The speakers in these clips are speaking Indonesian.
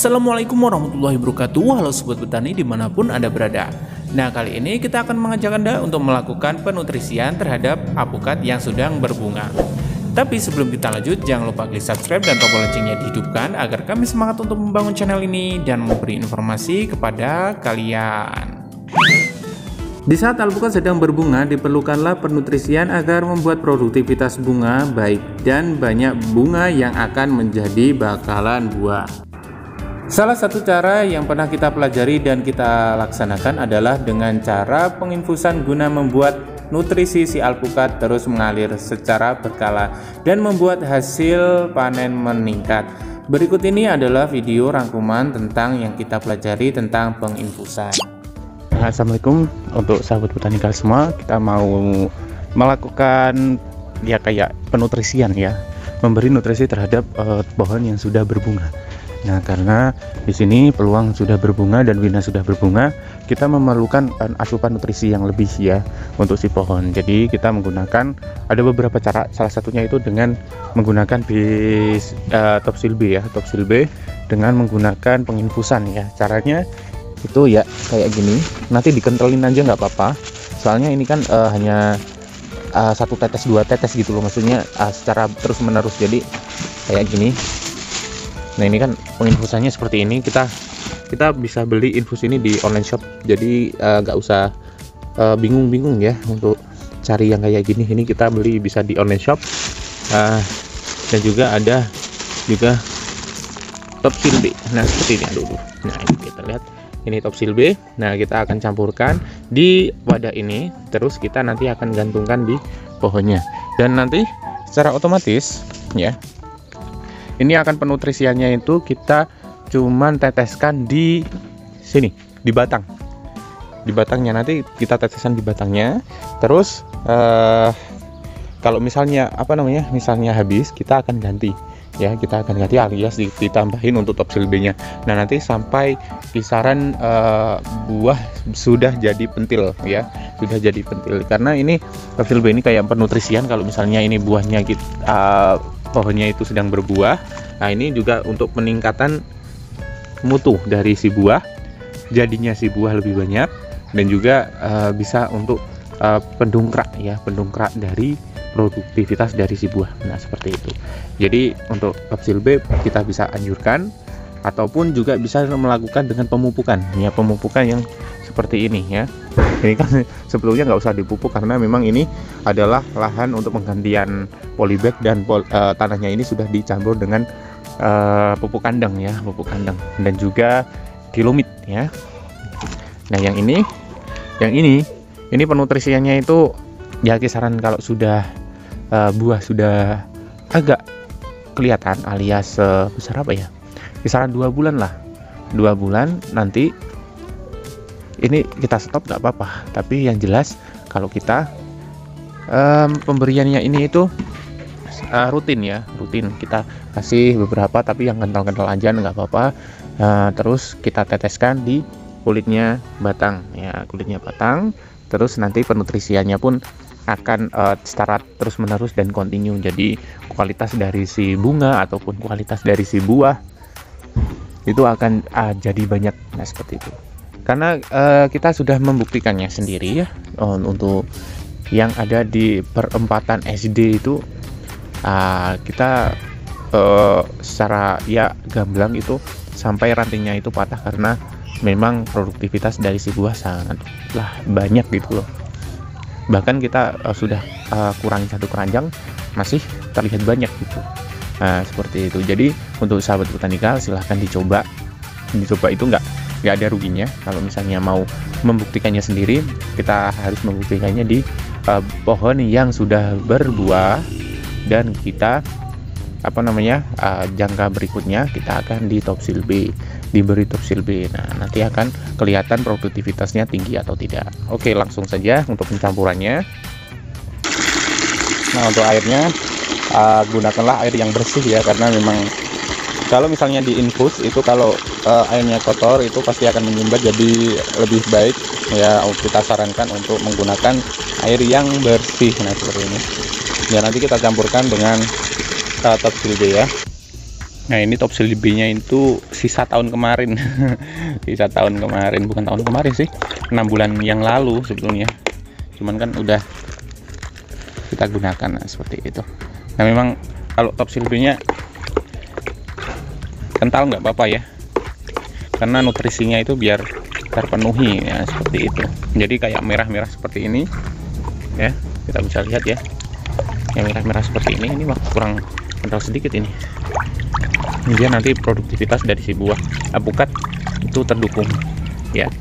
Assalamualaikum warahmatullahi wabarakatuh. Halo sobat petani dimanapun Anda berada. Nah, kali ini kita akan mengajak Anda untuk melakukan penutrisian terhadap apukat yang sedang berbunga. Tapi sebelum kita lanjut, jangan lupa klik subscribe dan tombol loncengnya dihidupkan agar kami semangat untuk membangun channel ini dan memberi informasi kepada kalian. Di saat alpukat sedang berbunga, diperlukanlah penutrisian agar membuat produktivitas bunga baik dan banyak bunga yang akan menjadi bakalan buah. Salah satu cara yang pernah kita pelajari dan kita laksanakan adalah dengan cara penginfusan guna membuat nutrisi si alpukat terus mengalir secara berkala dan membuat hasil panen meningkat. Berikut ini adalah video rangkuman tentang yang kita pelajari tentang penginfusan. Assalamualaikum untuk sahabat petani kalian semua. Kita mau melakukan ya kayak penutrisian ya, memberi nutrisi terhadap pohon yang sudah berbunga. Nah, karena di sini peluang sudah berbunga dan wina sudah berbunga, kita memerlukan asupan nutrisi yang lebih ya untuk si pohon. Jadi kita menggunakan ada beberapa cara. Salah satunya itu dengan menggunakan Topsil B ya, Topsil B dengan menggunakan penginfusan ya. Caranya itu ya kayak gini, nanti dikentelin aja nggak apa-apa, soalnya ini kan hanya 1 tetes 2 tetes gitu loh, maksudnya secara terus menerus, jadi kayak gini. Nah, ini kan penginfusannya seperti ini. Kita bisa beli infus ini di online shop, jadi nggak usah bingung-bingung ya untuk cari yang kayak gini. Ini kita beli bisa di online shop, dan juga ada juga Topsil B. Nah, seperti ini dulu. Nah, ini kita lihat. Ini Topsil B. Nah, kita akan campurkan di wadah ini, terus kita nanti akan gantungkan di pohonnya, dan nanti secara otomatis ya, ini akan penutrisiannya itu kita cuman teteskan di sini, di batang. Di batangnya nanti kita teteskan di batangnya. Terus kalau misalnya misalnya habis, kita akan ganti. Ya, kita akan ganti alias ditambahin untuk Topsil B-nya. Nah, nanti sampai kisaran buah sudah jadi pentil ya, sudah jadi pentil. Karena ini Topsil B ini kayak penutrisian. Kalau misalnya ini buahnya pohonnya itu sedang berbuah, nah ini juga untuk peningkatan mutu dari si buah, jadinya si buah lebih banyak, dan juga bisa untuk pendongkrak dari produktivitas dari si buah. Nah, seperti itu. Jadi untuk Topsil B kita bisa anjurkan, ataupun juga bisa melakukan dengan pemupukan ya, pemupukan yang seperti ini ya. Ini kan sebelumnya nggak usah dipupuk karena memang ini adalah lahan untuk penggantian polybag, dan tanahnya ini sudah dicampur dengan pupuk kandang ya, pupuk kandang, dan juga kilomit ya. Nah, yang ini penutrisiannya itu ya kisaran kalau sudah buah sudah agak kelihatan alias besar apa ya, kisaran 2 bulan lah, 2 bulan nanti ini kita stop nggak apa-apa. Tapi yang jelas kalau kita pemberiannya ini itu rutin ya, rutin kita kasih beberapa, tapi yang kental-kental aja nggak apa-apa. Terus kita teteskan di kulitnya batang ya, kulitnya batang. Terus nanti penutrisiannya pun akan secara terus menerus dan kontinu. Jadi kualitas dari si bunga ataupun kualitas dari si buah itu akan jadi banyak. Nah, seperti itu. Karena kita sudah membuktikannya sendiri ya, untuk yang ada di perempatan SD itu kita secara ya gamblang itu sampai rantingnya itu patah karena memang produktivitas dari si buah sangatlah banyak gitu loh. Bahkan kita sudah kurangi 1 keranjang masih terlihat banyak gitu. Nah, seperti itu. Jadi untuk sahabat botanikal silahkan dicoba itu nggak ada ruginya. Kalau misalnya mau membuktikannya sendiri, kita harus membuktikannya di pohon yang sudah berbuah, dan kita jangka berikutnya kita akan diberi Topsil B. Nah, nanti akan kelihatan produktivitasnya tinggi atau tidak. Oke, langsung saja untuk pencampurannya. Nah, untuk airnya gunakanlah air yang bersih ya, karena memang kalau misalnya diinfus itu kalau airnya kotor itu pasti akan menyumbat, jadi lebih baik ya kita sarankan untuk menggunakan air yang bersih. Nah, seperti ini ya, nanti kita campurkan dengan Topsil B ya. Nah ini top B-nya itu sisa tahun kemarin. Sisa tahun kemarin, bukan tahun kemarin sih, 6 bulan yang lalu sebetulnya, cuman kan udah kita gunakan. Nah, seperti itu. Nah memang kalau top B-nya kental nggak apa-apa ya, karena nutrisinya itu biar terpenuhi ya, seperti itu. Jadi kayak merah-merah seperti ini ya, kita bisa lihat ya, yang merah-merah seperti ini mah kurang kental sedikit ini. Dia nanti produktivitas dari si buah alpukat itu terdukung ya.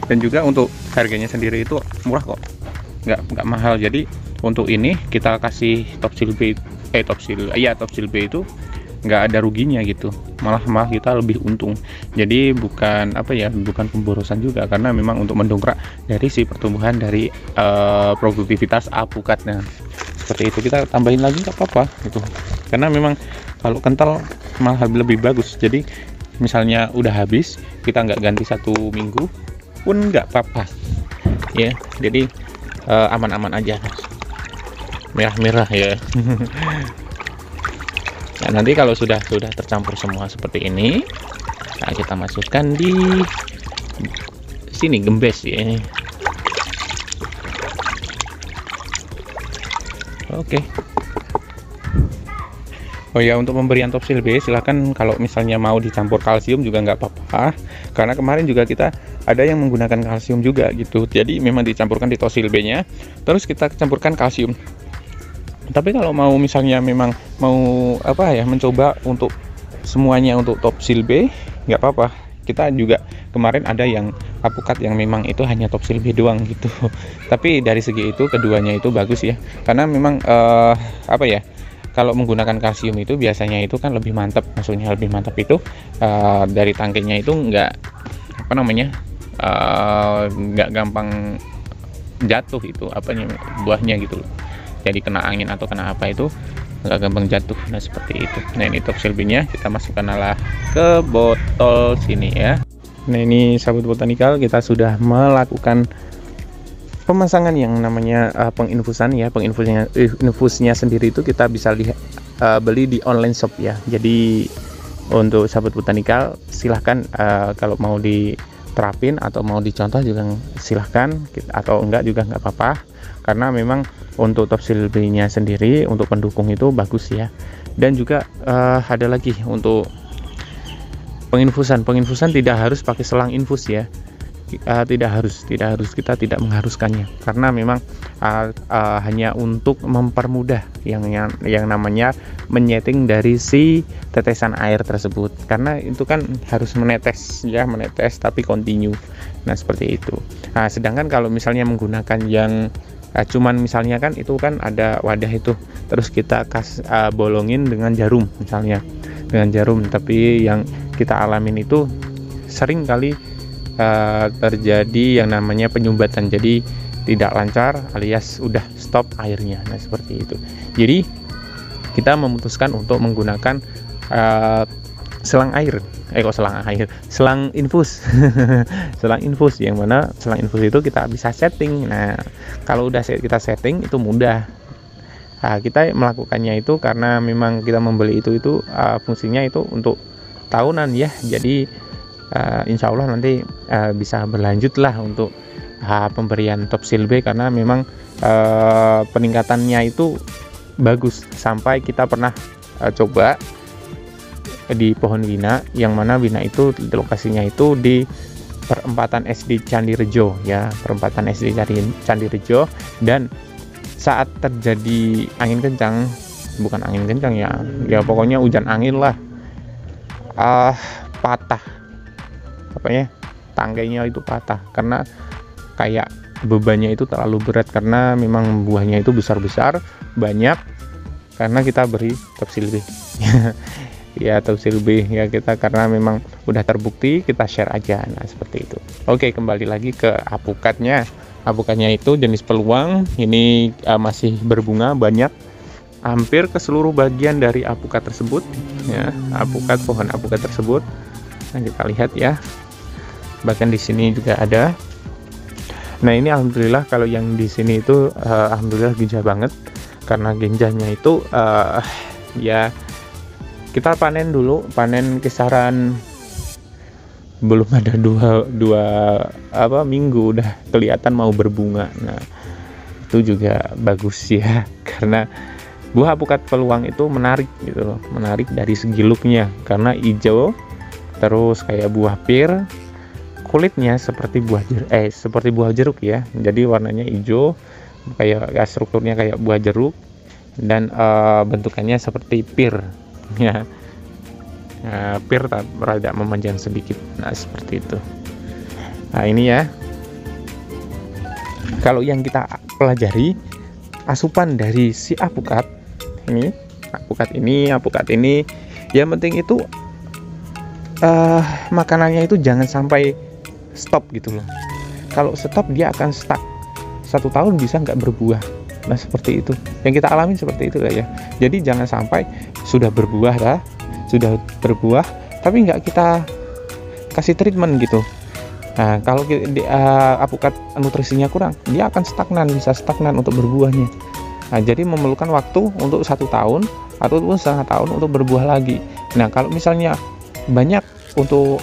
Dan juga untuk harganya sendiri itu murah kok, nggak mahal. Jadi untuk ini kita kasih top B itu nggak ada ruginya gitu, malah kita lebih untung. Jadi bukan bukan pemborosan juga, karena memang untuk mendongkrak dari si pertumbuhan dari produktivitas alpukatnya. Seperti itu, kita tambahin lagi nggak apa-apa gitu, karena memang kalau kental malah lebih bagus. Jadi misalnya udah habis, kita nggak ganti 1 minggu pun nggak apa-apa ya. Jadi aman-aman aja, merah-merah ya. Nah, nanti kalau sudah tercampur semua seperti ini, nah kita masukkan di sini, gembes ya. Oke. Oh ya, untuk pemberian top B silahkan kalau misalnya mau dicampur kalsium juga nggak apa-apa, karena kemarin juga kita ada yang menggunakan kalsium juga gitu. Jadi memang dicampurkan di top B-nya, terus kita campurkan kalsium. Tapi kalau mau misalnya memang mau mencoba untuk semuanya untuk top B, nggak apa-apa. Kita juga kemarin ada yang alpukat yang memang itu hanya top B doang gitu. Tapi dari segi itu keduanya itu bagus ya, karena memang kalau menggunakan kalsium itu biasanya itu kan lebih mantap, maksudnya lebih mantap itu dari tangkinya itu nggak gampang jatuh itu buahnya gitu loh. Jadi kena angin atau kena apa itu nggak gampang jatuh. Nah seperti itu. Nah ini top B-nya kita masukkan ke botol sini ya. Nah ini sahabat botanikal, kita sudah melakukan pemasangan yang namanya penginfusan ya. Infusnya sendiri itu kita bisa beli di online shop ya. Jadi untuk sahabat botanikal silahkan kalau mau diterapin atau mau dicontoh juga silahkan, atau enggak juga nggak apa-apa, karena memang untuk top B-nya sendiri untuk pendukung itu bagus ya. Dan juga ada lagi untuk penginfusan tidak harus pakai selang infus ya. Tidak harus, kita tidak mengharuskannya, karena memang hanya untuk mempermudah yang namanya menyeting dari si tetesan air tersebut, karena itu kan harus menetes tapi continue. Nah seperti itu. Nah sedangkan kalau misalnya menggunakan yang cuman misalnya kan itu kan ada wadah itu, terus kita bolongin dengan jarum misalnya, tapi yang kita alamin itu sering kali terjadi yang namanya penyumbatan, jadi tidak lancar alias udah stop airnya. Nah seperti itu. Jadi kita memutuskan untuk menggunakan selang infus. Selang infus, yang mana selang infus itu kita bisa setting. Nah kalau udah kita setting itu mudah. Kita melakukannya itu karena memang kita membeli itu fungsinya itu untuk tahunan ya. Jadi insya Allah nanti bisa berlanjut lah untuk pemberian top B, karena memang peningkatannya itu bagus. Sampai kita pernah coba di pohon wina, yang mana wina itu lokasinya itu di perempatan SD Candirejo ya, perempatan SD Candirejo. Dan saat terjadi angin kencang, bukan angin kencang ya pokoknya hujan angin lah, patah tanggainya itu patah, karena kayak bebannya itu terlalu berat, karena memang buahnya itu besar-besar banyak, karena kita beri top B ya, top B ya kita, karena memang udah terbukti, kita share aja. Nah seperti itu. Oke, kembali lagi ke alpukatnya itu jenis peluang. Ini masih berbunga banyak, hampir ke seluruh bagian dari alpukat tersebut ya, pohon alpukat tersebut. Nah kita lihat ya, bahkan di sini juga ada. Nah ini alhamdulillah kalau yang di sini itu alhamdulillah genjah banget, karena genjahnya itu ya kita panen dulu, panen kisaran belum ada dua minggu udah kelihatan mau berbunga. Nah itu juga bagus ya, karena buah alpukat peluang itu menarik gitu loh, menarik dari segi looknya karena hijau, terus kayak buah pir, kulitnya seperti buah jeruk ya, jadi warnanya hijau, kayak strukturnya kayak buah jeruk, dan bentukannya seperti pir ya. Pir rada memanjang sedikit. Nah seperti itu. Nah ini ya, kalau yang kita pelajari asupan dari si alpukat ini yang penting itu makanannya itu jangan sampai stop gitu loh. Kalau stop dia akan stuck, 1 tahun bisa nggak berbuah. Nah seperti itu yang kita alami, seperti itu ya. Jadi jangan sampai sudah berbuah tapi nggak kita kasih treatment gitu. Nah kalau alpukat nutrisinya kurang, dia akan bisa stagnan untuk berbuahnya. Nah jadi memerlukan waktu untuk 1 tahun ataupun setengah tahun untuk berbuah lagi. Nah kalau misalnya banyak untuk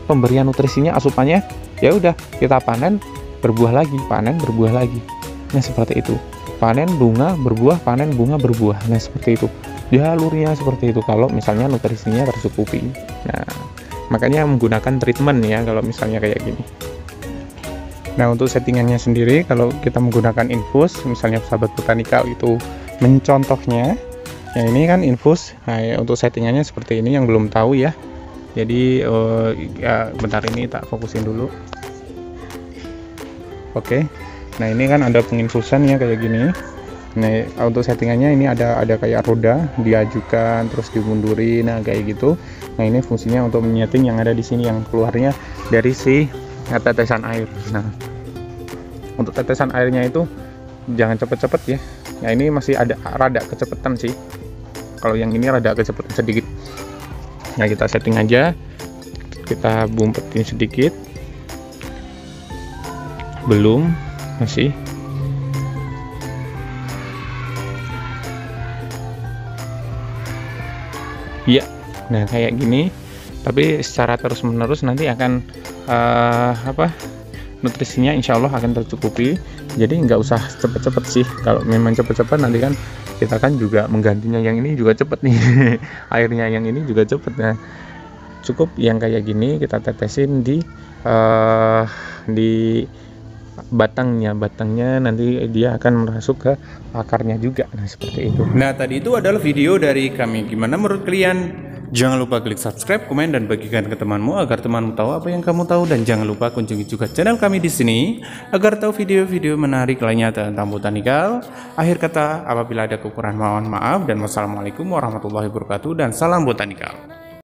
pemberian nutrisinya, asupannya, ya udah kita panen berbuah lagi. Nah seperti itu, panen bunga berbuah, panen bunga berbuah. Nah seperti itu jalurnya, seperti itu kalau misalnya nutrisinya tercukupi. Nah makanya menggunakan treatment ya kalau misalnya kayak gini. Nah untuk settingannya sendiri, kalau kita menggunakan infus, misalnya sahabat botanikal itu mencontohnya ya ini kan infus. Nah ya, untuk settingannya seperti ini, yang belum tahu ya, jadi ya bentar, ini tak fokusin dulu. Oke, nah ini kan ada penginfusan ya kayak gini. Nah untuk settingannya ini ada kayak roda diajukan terus dimundurin, nah kayak gitu. Nah ini fungsinya untuk menyeting yang ada di sini, yang keluarnya dari si tetesan air. Nah untuk tetesan airnya itu jangan cepet-cepet ya. Nah ini masih ada rada kecepetan sih, kalau yang ini rada kecepetan sedikit. Nah kita setting aja, kita bumpetin sedikit, belum, masih. Ya, nah kayak gini. Tapi secara terus menerus nanti akan nutrisinya insya Allah akan tercukupi. Jadi nggak usah cepet-cepet sih. Kalau memang cepet-cepet nanti kan kita kan juga menggantinya yang ini juga cepet nih. Airnya yang ini juga cepet. Nah cukup yang kayak gini kita tetesin di batangnya, nanti dia akan masuk ke akarnya juga. Nah seperti itu. Nah tadi itu adalah video dari kami. Gimana menurut kalian? Jangan lupa klik subscribe, komen, dan bagikan ke temanmu agar temanmu tahu apa yang kamu tahu. Dan jangan lupa kunjungi juga channel kami di sini agar tahu video-video menarik lainnya tentang botanikal. Akhir kata, apabila ada kekurangan mohon maaf, dan wassalamualaikum warahmatullahi wabarakatuh, dan salam botanikal.